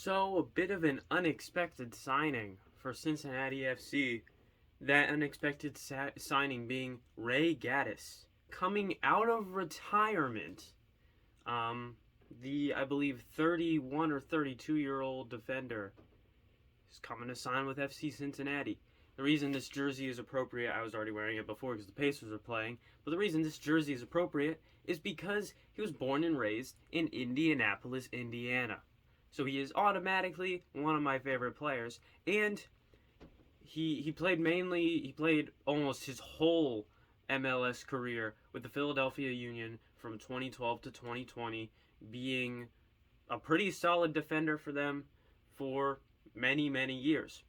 So, a bit of an unexpected signing for Cincinnati FC. That unexpected signing being Ray Gaddis. Coming out of retirement, um, I believe, 31 or 32-year-old defender is coming to sign with FC Cincinnati. The reason this jersey is appropriate, I was already wearing it before because the Pacers are playing, but the reason this jersey is appropriate is because he was born and raised in Indianapolis, Indiana. So he is automatically one of my favorite players, and he played almost his whole MLS career with the Philadelphia Union from 2012 to 2020, being a pretty solid defender for them for many, many years.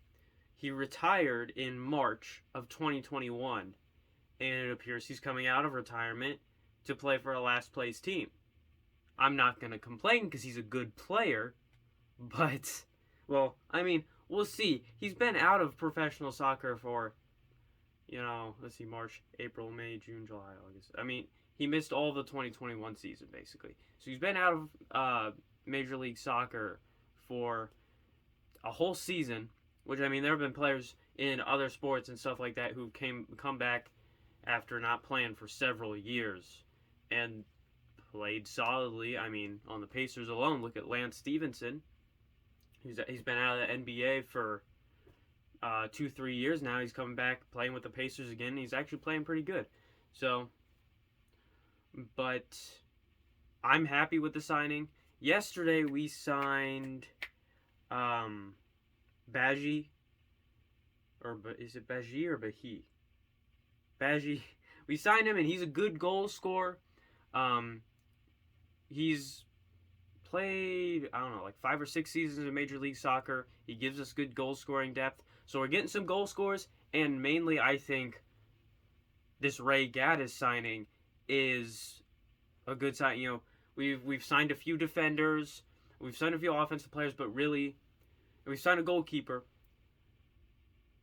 He retired in March of 2021, and it appears he's coming out of retirement to play for a last place team. I'm not going to complain because he's a good player, but, well, I mean, we'll see. He's been out of professional soccer for, let's see, March, April, May, June, July, August. I mean, he missed all of the 2021 season, basically. So he's been out of Major League Soccer for a whole season, which, I mean, there have been players in other sports and stuff like that who come back after not playing for several years and played solidly. I mean, on the Pacers alone, look at Lance Stevenson. He's been out of the NBA for 2-3 years now. He's coming back playing with the Pacers again. He's actually playing pretty good. So, but I'm happy with the signing. Yesterday we signed Baji, or is it Baji or Bahi? Baji. We signed him, and he's a good goal scorer. He's played, I don't know, like 5 or 6 seasons in Major League Soccer. He gives us good goal scoring depth. So we're getting some goal scores, and mainly I think this Ray Gaddis signing is a good sign. We've signed a few defenders, we've signed a few offensive players, but really we've signed a goalkeeper.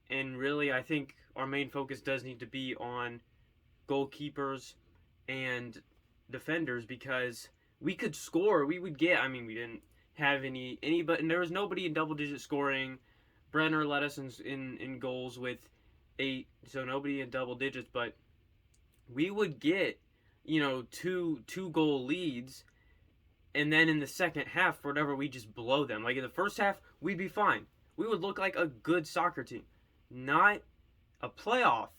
And really, I think our main focus does need to be on goalkeepers and defenders, because we could score. We would get, we didn't have but there was nobody in double-digit scoring. Brenner led us in goals with 8, so nobody in double digits, but we would get, two goal leads, and then in the second half, for whatever, we just blow them. Like in the first half, we'd be fine. We would look like a good soccer team. Not a playoff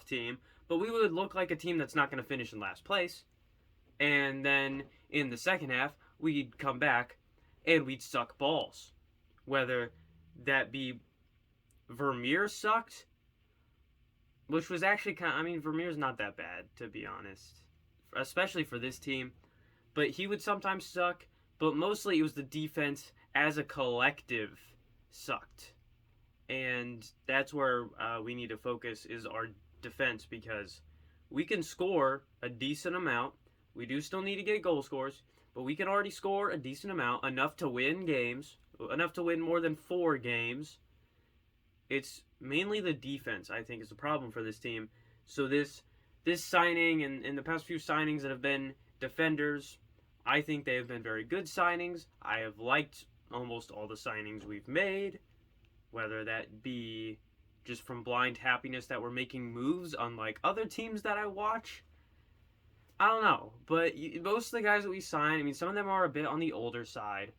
team, but we would look like a team that's not going to finish in last place. And then in the second half, we'd come back and we'd suck balls. Whether that be Vermeer sucked, which was actually Vermeer's not that bad, to be honest, especially for this team. But he would sometimes suck, but mostly it was the defense as a collective sucked. And that's where we need to focus, is our defense, because we can score a decent amount. We do still need to get goal scores, but we can already score a decent amount, enough to win games, enough to win more than 4 games. It's mainly the defense, I think, is the problem for this team. So this signing and the past few signings that have been defenders, I think they have been very good signings. I have liked almost all the signings we've made, whether that be just from blind happiness that we're making moves, unlike other teams that I watch. I don't know, but most of the guys that we sign, some of them are a bit on the older side,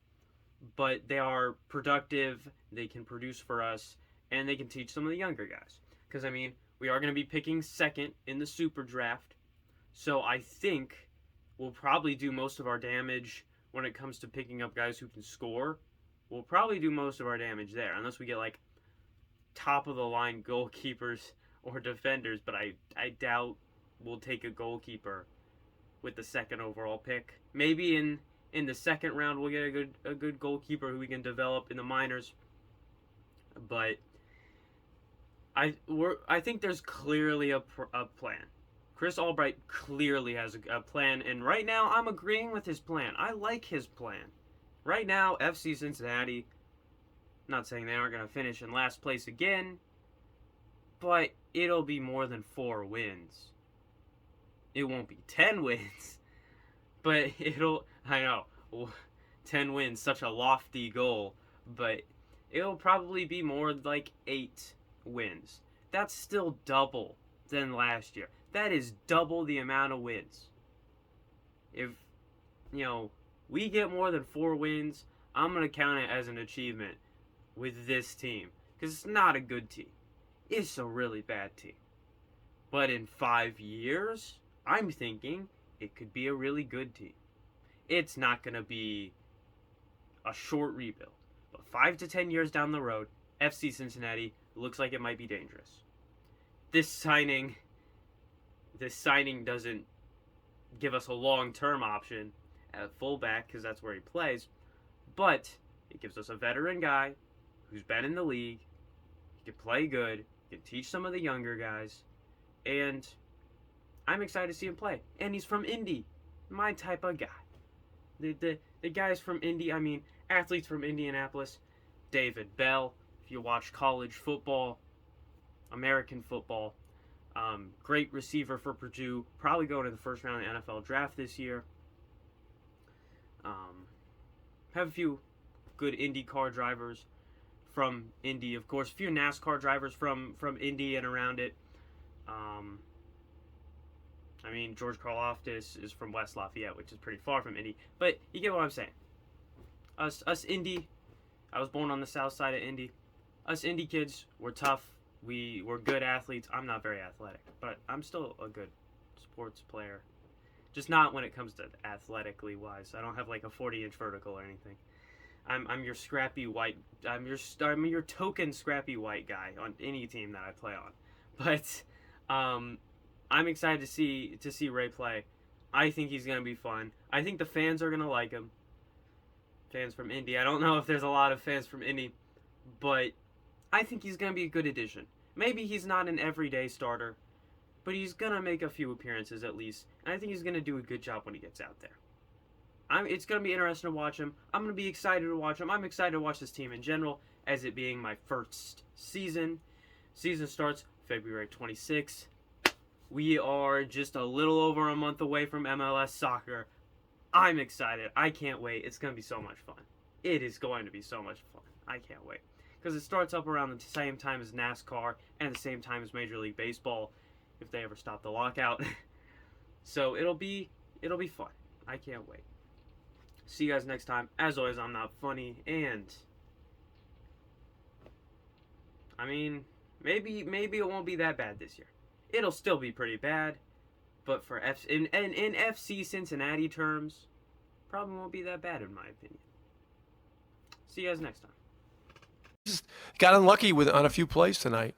but they are productive, they can produce for us, and they can teach some of the younger guys. Because, we are going to be picking second in the Super Draft, so I think we'll probably do most of our damage when it comes to picking up guys who can score. We'll probably do most of our damage there, unless we get, top-of-the-line goalkeepers or defenders, but I doubt we'll take a goalkeeper with the second overall pick. Maybe in the second round we'll get a good goalkeeper who we can develop in the minors. But I think there's clearly a plan. Chris Albright clearly has a plan, and right now I'm agreeing with his plan. I like his plan. Right now, FC Cincinnati, not saying they aren't going to finish in last place again, but it'll be more than 4 wins. It won't be 10 wins, but I know, 10 wins, such a lofty goal, but it'll probably be more like 8 wins. That's still double than last year. That is double the amount of wins. If, we get more than 4 wins, I'm going to count it as an achievement with this team. Because it's not a good team. It's a really bad team. But in 5 years, I'm thinking it could be a really good team. It's not going to be a short rebuild. But 5 to 10 years down the road, FC Cincinnati looks like it might be dangerous. This signing doesn't give us a long-term option at fullback because that's where he plays, but it gives us a veteran guy who's been in the league. He can play good, he can teach some of the younger guys, and I'm excited to see him play. And he's from Indy, my type of guy. The guys from Indy, athletes from Indianapolis, David Bell, if you watch college football, American football, great receiver for Purdue, probably going to the first round of the NFL draft this year. Have a few good IndyCar drivers from Indy, of course. A few NASCAR drivers from Indy and around it. George Karloftis is from West Lafayette, which is pretty far from Indy. But you get what I'm saying. Us Indy, I was born on the south side of Indy. Us Indy kids, we're tough. We're good athletes. I'm not very athletic, but I'm still a good sports player. Just not when it comes to athletically wise. I don't have like a 40-inch vertical or anything. I'm your scrappy white. I'm your token scrappy white guy on any team that I play on. But I'm excited to see Ray play. I think he's gonna be fun. I think the fans are gonna like him. Fans from Indy. I don't know if there's a lot of fans from Indy, but I think he's gonna be a good addition. Maybe he's not an everyday starter, but he's gonna make a few appearances at least, and I think he's gonna do a good job when he gets out there. It's gonna be interesting to watch him. I'm gonna be excited to watch him. I'm excited to watch this team in general, as it being my first season. Season starts February 26th. We are just a little over a month away from MLS soccer. I'm excited. I can't wait. It's gonna be so much fun. It is going to be so much fun. I can't wait. Because it starts up around the same time as NASCAR and the same time as Major League Baseball, if they ever stop the lockout. So it'll be fun. I can't wait. See you guys next time. As always, I'm not funny, and maybe it won't be that bad this year. It'll still be pretty bad, but for in FC Cincinnati terms, probably won't be that bad in my opinion. See you guys next time. Just got unlucky on a few plays tonight.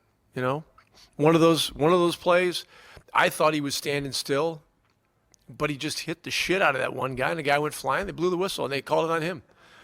One of those plays, I thought he was standing still, but he just hit the shit out of that one guy, and the guy went flying. They blew the whistle, and they called it on him.